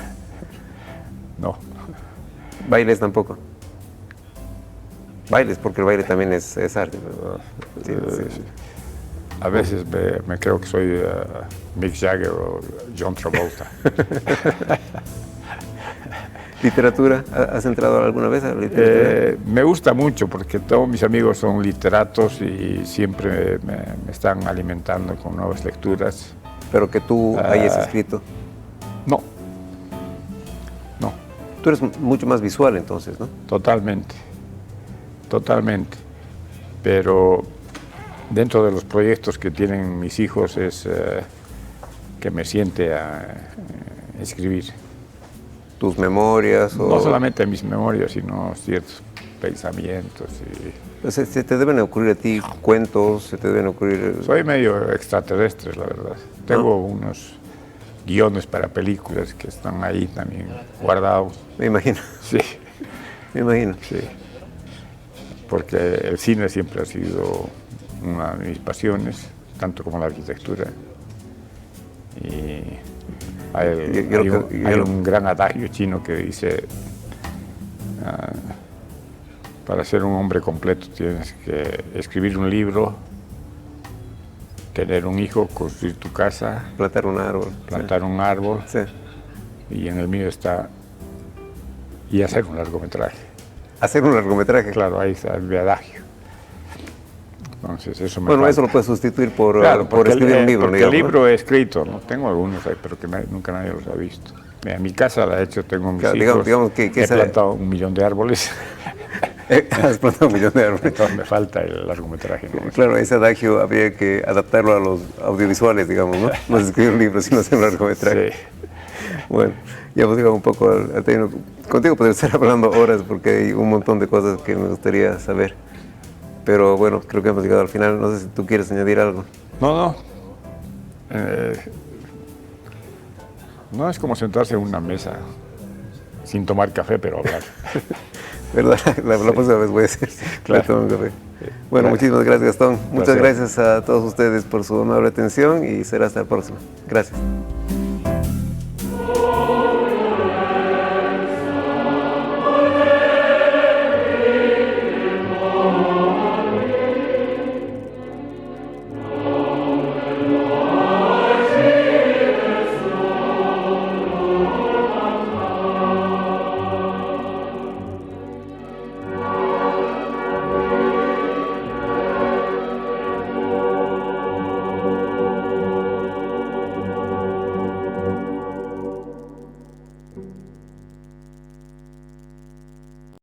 No. ¿Bailes tampoco? Bailes, porque el baile también es arte. Sí. A veces me creo que soy Mick Jagger o John Travolta. ¿Literatura? ¿Has entrado alguna vez a la literatura? Me gusta mucho porque todos mis amigos son literatos y siempre me están alimentando con nuevas lecturas. Pero que tú hayas escrito. No. Tú eres mucho más visual entonces, ¿no? Totalmente. Pero dentro de los proyectos que tienen mis hijos es que me siente a escribir. ¿Tus memorias? No solamente mis memorias, sino ciertos pensamientos. ¿Se te deben ocurrir a ti cuentos? ¿Se te deben ocurrir...? Soy medio extraterrestre, la verdad. Tengo unos guiones para películas que están ahí también guardados. Me imagino. Sí. Me imagino. Sí. Porque el cine siempre ha sido una de mis pasiones, tanto como la arquitectura. Y hay un gran adagio chino que dice, para ser un hombre completo tienes que escribir un libro, tener un hijo, construir tu casa, plantar un árbol. Sí. Y en el mío está, y hacer un largometraje. hacer un largometraje. Claro, ahí está el de adagio. Entonces, eso me Bueno, falta. eso lo puedes sustituir por, Claro, por escribir un libro, porque digamos, el ¿no? libro he escrito, ¿no? Tengo algunos ahí, pero que nunca nadie los ha visto. En mi casa, de hecho, tengo mis Claro, hijos, digamos que he plantado 1 millón de árboles, Has plantado 1 millón de árboles. entonces me falta el largometraje, ¿no? Claro, ese adagio habría que adaptarlo a los audiovisuales, digamos, ¿no? No es escribir un libro, sino hacer un largometraje. Sí. Bueno, ya hemos llegado un poco al término. Contigo podría estar hablando horas porque hay un montón de cosas que me gustaría saber. Pero bueno, creo que hemos llegado al final. No sé si tú quieres añadir algo. No. No es como sentarse en una mesa sin tomar café, pero hablar. ¿Verdad? La próxima vez voy a decir. Claro. Tomar un café. Bueno, muchísimas gracias, Gastón. Muchas gracias a todos ustedes por su amable atención y será hasta la próxima. Gracias.